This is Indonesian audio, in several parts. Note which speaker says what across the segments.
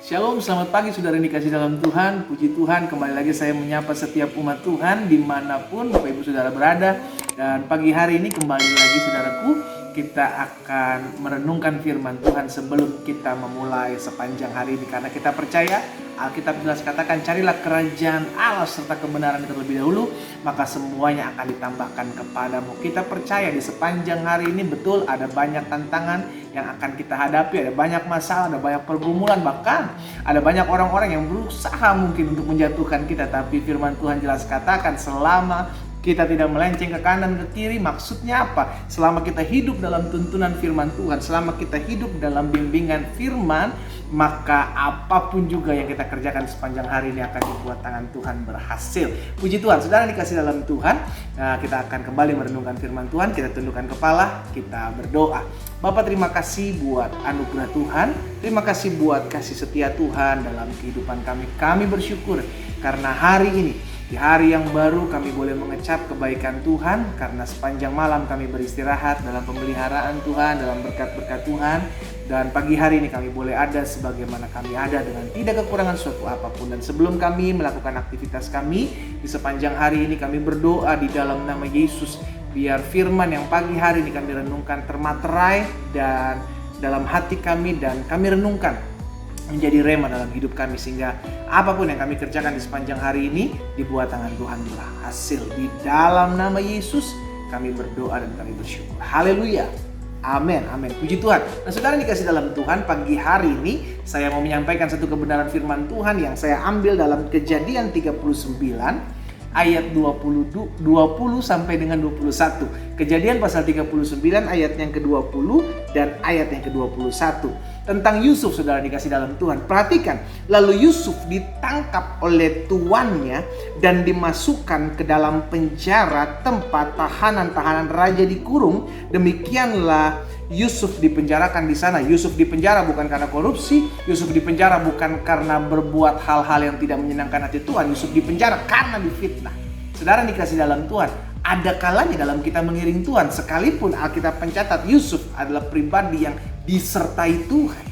Speaker 1: Shalom, selamat pagi saudara yang dikasih dalam Tuhan. Puji Tuhan, kembali lagi saya menyapa setiap umat Tuhan dimanapun Bapak Ibu Saudara berada. Dan pagi hari ini kembali lagi saudaraku, kita akan merenungkan firman Tuhan sebelum kita memulai sepanjang hari ini. Karena kita percaya, Alkitab jelas katakan, carilah kerajaan Allah serta kebenaran terlebih dahulu, maka semuanya akan ditambahkan kepadamu. Kita percaya di sepanjang hari ini betul ada banyak tantangan yang akan kita hadapi, ada banyak masalah, ada banyak pergumulan, bahkan ada banyak orang-orang yang berusaha mungkin untuk menjatuhkan kita. Tapi firman Tuhan jelas katakan, selama kita tidak melenceng ke kanan ke kiri. Maksudnya apa? Selama kita hidup dalam tuntunan firman Tuhan, selama kita hidup dalam bimbingan firman, maka apapun juga yang kita kerjakan sepanjang hari ini akan dibuat tangan Tuhan berhasil. Puji Tuhan, saudara dikasih dalam Tuhan. Nah, kita akan kembali merenungkan firman Tuhan. Kita tundukkan kepala, kita berdoa. Bapak, terima kasih buat anugerah Tuhan. Terima kasih buat kasih setia Tuhan dalam kehidupan kami. Kami bersyukur karena hari ini, di hari yang baru kami boleh mengecap kebaikan Tuhan, karena sepanjang malam kami beristirahat dalam pemeliharaan Tuhan, dalam berkat-berkat Tuhan. Dan pagi hari ini kami boleh ada sebagaimana kami ada dengan tidak kekurangan suatu apapun. Dan sebelum kami melakukan aktivitas kami di sepanjang hari ini, kami berdoa di dalam nama Yesus, biar firman yang pagi hari ini kami renungkan termaterai dan dalam hati kami, dan kami renungkan menjadi rema dalam hidup kami, sehingga apapun yang kami kerjakan di sepanjang hari ini dibuat tangan Tuhan berhasil. Di dalam nama Yesus kami berdoa dan kami bersyukur. Haleluya. Amin, amin. Puji Tuhan. Nah, saudara dikasih dalam Tuhan, pagi hari ini saya mau menyampaikan satu kebenaran firman Tuhan yang saya ambil dalam Kejadian 39 ayat 20 sampai dengan 21. Kejadian pasal 39 ayat yang ke-20 dan ayat yang ke-21. Tentang Yusuf, saudara dikasih dalam Tuhan. Perhatikan, lalu Yusuf ditangkap oleh tuannya dan dimasukkan ke dalam penjara tempat tahanan-tahanan raja dikurung. Demikianlah Yusuf dipenjarakan di sana. Yusuf dipenjara bukan karena korupsi, Yusuf dipenjara bukan karena berbuat hal-hal yang tidak menyenangkan hati Tuhan. Yusuf dipenjara karena difitnah. Saudara dikasih dalam Tuhan, ada kalanya dalam kita mengiring Tuhan, sekalipun Alkitab mencatat Yusuf adalah pribadi yang disertai Tuhan,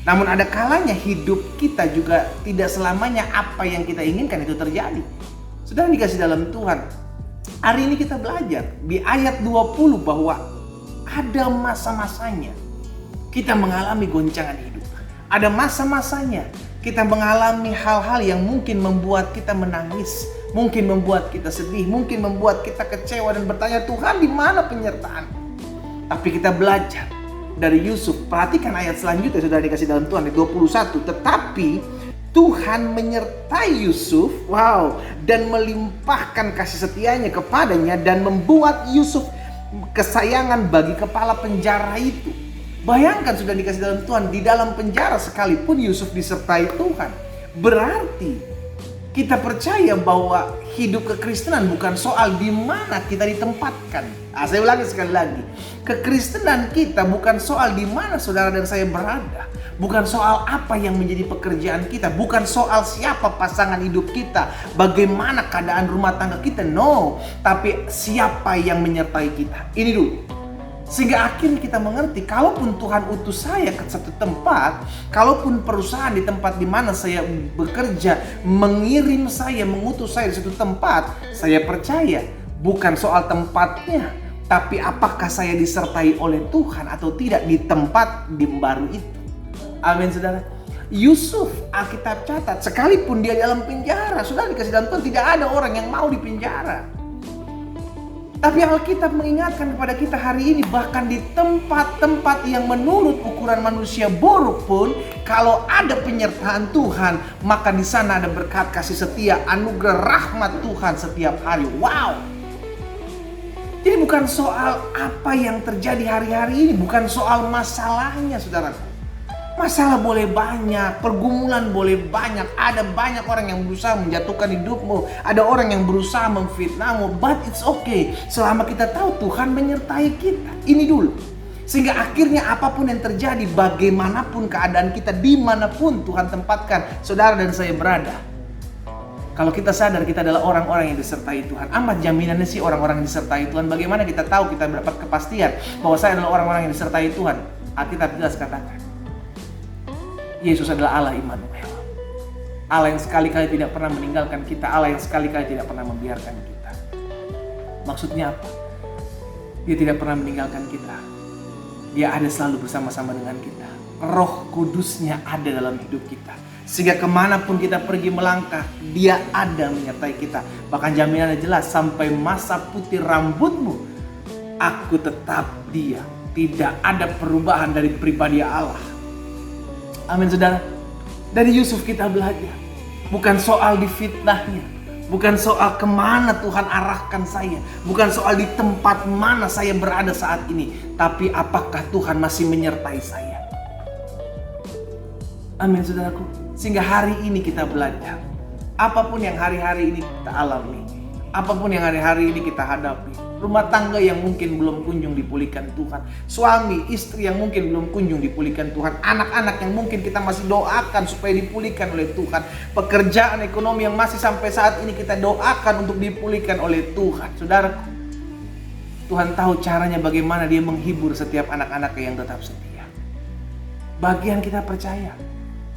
Speaker 1: namun ada kalanya hidup kita juga tidak selamanya apa yang kita inginkan itu terjadi. Saudara dikasih dalam Tuhan, hari ini kita belajar di ayat 20 bahwa ada masa-masanya kita mengalami goncangan hidup. Ada masa-masanya kita mengalami hal-hal yang mungkin membuat kita menangis, mungkin membuat kita sedih, mungkin membuat kita kecewa dan bertanya, Tuhan di mana penyertaan? Tapi kita belajar dari Yusuf. Perhatikan ayat selanjutnya, sudah dikasih dalam Tuhan, ayat 21. Tetapi Tuhan menyertai Yusuf, dan melimpahkan kasih setianya kepadanya dan membuat Yusuf kesayangan bagi kepala penjara itu. Bayangkan, sudah dikasih dalam Tuhan, di dalam penjara sekalipun Yusuf disertai Tuhan. Berarti kita percaya bahwa hidup kekristenan bukan soal di mana kita ditempatkan. Saya ulangi sekali lagi. Kekristenan kita bukan soal di mana saudara dan saya berada. Bukan soal apa yang menjadi pekerjaan kita. Bukan soal siapa pasangan hidup kita. Bagaimana keadaan rumah tangga kita. No. Tapi siapa yang menyertai kita. Ini dulu. Sehingga akhirnya kita mengerti, kalaupun Tuhan utus saya ke satu tempat, kalaupun perusahaan di tempat di mana saya bekerja mengirim saya, mengutus saya di satu tempat, saya percaya bukan soal tempatnya, tapi apakah saya disertai oleh Tuhan atau tidak di tempat di baru itu. Amin, saudara. Yusuf, Alkitab catat, sekalipun dia dalam penjara, sudah dikasih dalam Tuhan, tidak ada orang yang mau di penjara. Tapi Alkitab mengingatkan kepada kita hari ini, bahkan di tempat-tempat yang menurut ukuran manusia buruk pun, kalau ada penyertaan Tuhan, maka di sana ada berkat kasih setia, anugerah rahmat Tuhan setiap hari. Wow! Jadi bukan soal apa yang terjadi hari-hari ini, bukan soal masalahnya, saudaraku. Masalah boleh banyak, pergumulan boleh banyak, ada banyak orang yang berusaha menjatuhkan hidupmu, ada orang yang berusaha memfitnahmu, but it's okay, selama kita tahu Tuhan menyertai kita. Ini dulu. Sehingga akhirnya apapun yang terjadi, bagaimanapun keadaan kita, dimanapun Tuhan tempatkan saudara dan saya berada, kalau kita sadar kita adalah orang-orang yang disertai Tuhan. Amat jaminannya sih orang-orang yang disertai Tuhan. Bagaimana kita tahu kita mendapat kepastian bahwa saya adalah orang-orang yang disertai Tuhan? Alkitab jelas katakan, Yesus adalah Allah Immanuel. Allah yang sekali-kali tidak pernah meninggalkan kita. Allah yang sekali-kali tidak pernah membiarkan kita. Maksudnya apa? Dia tidak pernah meninggalkan kita. Dia ada selalu bersama-sama dengan kita. Roh Kudusnya ada dalam hidup kita. Sehingga kemanapun kita pergi melangkah, Dia ada menyertai kita. Bahkan jaminannya jelas, sampai masa putih rambutmu, aku tetap Dia. Tidak ada perubahan dari pribadi Allah. Amin saudara. Dari Yusuf kita belajar. Bukan soal difitnahnya. Bukan soal kemana Tuhan arahkan saya. Bukan soal di tempat mana saya berada saat ini. Tapi apakah Tuhan masih menyertai saya. Amin saudaraku. Sehingga hari ini kita belajar. Apapun yang hari-hari ini kita alami. Apapun yang hari-hari ini kita hadapi. Rumah tangga yang mungkin belum kunjung dipulihkan Tuhan. Suami, istri yang mungkin belum kunjung dipulihkan Tuhan. Anak-anak yang mungkin kita masih doakan supaya dipulihkan oleh Tuhan. Pekerjaan ekonomi yang masih sampai saat ini kita doakan untuk dipulihkan oleh Tuhan. Saudaraku, Tuhan tahu caranya bagaimana Dia menghibur setiap anak-anaknya yang tetap setia. Bagian kita percaya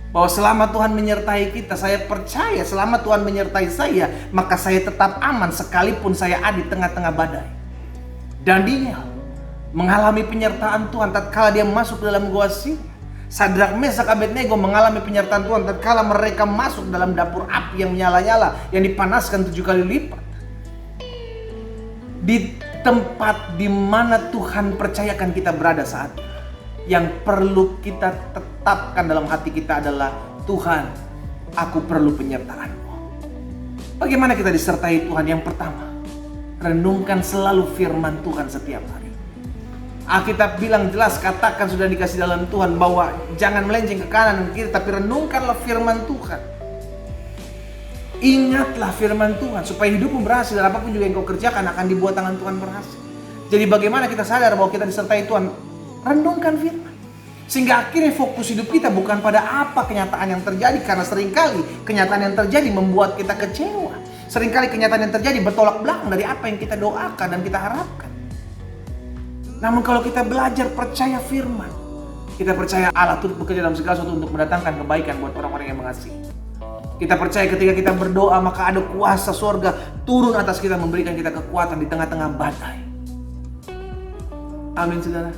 Speaker 1: bahwa selama Tuhan menyertai kita, saya percaya selama Tuhan menyertai saya, maka saya tetap aman sekalipun saya ada di tengah-tengah badai. Daniel mengalami penyertaan Tuhan tatkala dia masuk ke dalam gua Syria. Sadrak, Mesak, Abednego mengalami penyertaan Tuhan tatkala mereka masuk dalam dapur api yang menyala-nyala, yang dipanaskan 7 kali lipat. Di tempat di mana Tuhan percayakan kita berada saat ini, yang perlu kita tetapkan dalam hati kita adalah, Tuhan, aku perlu penyertaan-Mu. Bagaimana kita disertai Tuhan? Yang pertama, renungkan selalu firman Tuhan setiap hari. Alkitab bilang jelas, katakan sudah dikasih dalam Tuhan bahwa jangan melenceng ke kanan dan kiri, tapi renungkanlah firman Tuhan. Ingatlah firman Tuhan supaya hidupmu berhasil, dan apapun juga yang kau kerjakan akan dibuat tangan Tuhan berhasil. Jadi bagaimana kita sadar bahwa kita disertai Tuhan? Renungkan firman. Sehingga akhirnya fokus hidup kita bukan pada apa kenyataan yang terjadi. Karena seringkali kenyataan yang terjadi membuat kita kecewa. Seringkali kenyataan yang terjadi bertolak belakang dari apa yang kita doakan dan kita harapkan. Namun kalau kita belajar percaya firman, kita percaya Allah turut bekerja dalam segala sesuatu untuk mendatangkan kebaikan buat orang-orang yang mengasihi. Kita percaya ketika kita berdoa, maka ada kuasa surga turun atas kita, memberikan kita kekuatan di tengah-tengah badai. Amin saudara.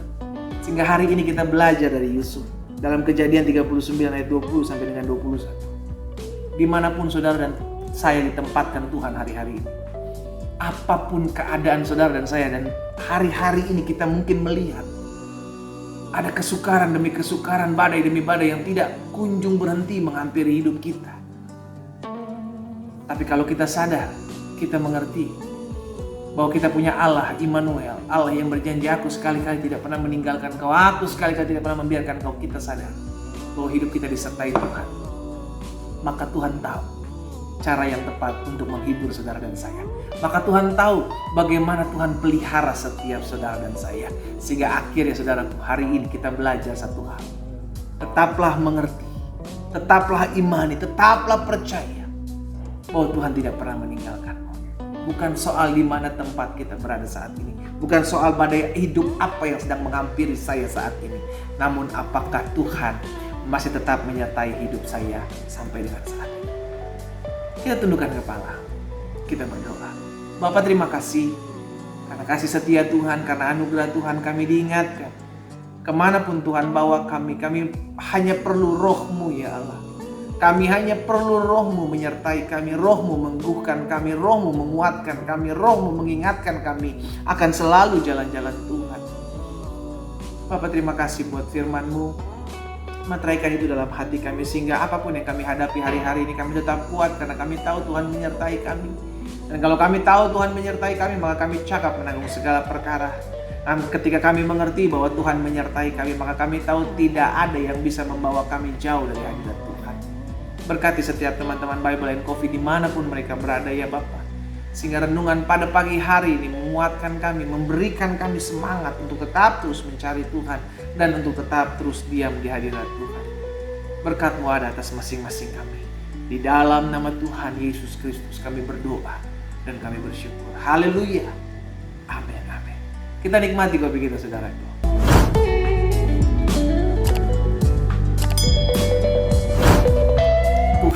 Speaker 1: Sehingga hari ini kita belajar dari Yusuf dalam Kejadian 39 ayat 20 sampai dengan 21. Dimanapun saudara dan saya ditempatkan Tuhan hari-hari ini, apapun keadaan saudara dan saya, dan hari-hari ini kita mungkin melihat ada kesukaran demi kesukaran, badai demi badai yang tidak kunjung berhenti menghampiri hidup kita. Tapi kalau kita sadar, kita mengerti bahwa kita punya Allah Immanuel, Allah yang berjanji, aku sekali-kali tidak pernah meninggalkan kau, aku sekali-kali tidak pernah membiarkan kau. Kita sadar bahwa hidup kita disertai Tuhan. Maka Tuhan tahu cara yang tepat untuk menghibur saudara dan saya. Maka Tuhan tahu bagaimana Tuhan pelihara setiap saudara dan saya. Sehingga akhirnya saudaraku, hari ini kita belajar satu hal. Tetaplah mengerti, tetaplah imani, tetaplah percaya bahwa Tuhan tidak pernah meninggalkanmu. Bukan soal di mana tempat kita berada saat ini. Bukan soal badai hidup apa yang sedang menghampiri saya saat ini. Namun apakah Tuhan masih tetap menyertai hidup saya sampai dengan saat ini. Kita tundukkan kepala. Kita berdoa. Bapa, terima kasih karena kasih setia Tuhan, karena anugerah Tuhan kami diingatkan. Kemanapun Tuhan bawa kami hanya perlu Roh-Mu ya Allah. Kami hanya perlu Roh-Mu menyertai kami, Roh-Mu meneguhkan kami, Roh-Mu menguatkan kami, Roh-Mu mengingatkan kami akan selalu jalan-jalan Tuhan. Bapa, terima kasih buat firman-Mu. Materaikan itu dalam hati kami sehingga apapun yang kami hadapi hari-hari ini kami tetap kuat karena kami tahu Tuhan menyertai kami. Dan kalau kami tahu Tuhan menyertai kami, maka kami cakap menanggung segala perkara. Ketika kami mengerti bahwa Tuhan menyertai kami, maka kami tahu tidak ada yang bisa membawa kami jauh dari hadirat Tuhan. Berkati setiap teman-teman Bible and Coffee dimanapun mereka berada ya Bapa. Sehingga renungan pada pagi hari ini menguatkan kami, memberikan kami semangat untuk tetap terus mencari Tuhan dan untuk tetap terus diam di hadirat Tuhan. Berkat-Mu ada atas masing-masing kami. Di dalam nama Tuhan Yesus Kristus kami berdoa dan kami bersyukur. Haleluya. Amin, amin. Kita nikmati kopi kita saudaraku.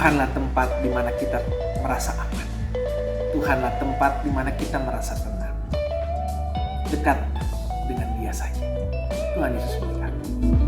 Speaker 1: Tuhanlah tempat di mana kita merasa aman. Tuhanlah tempat di mana kita merasa tenang. Dekat dengan Dia saja. Tuhan Yesus memberkati.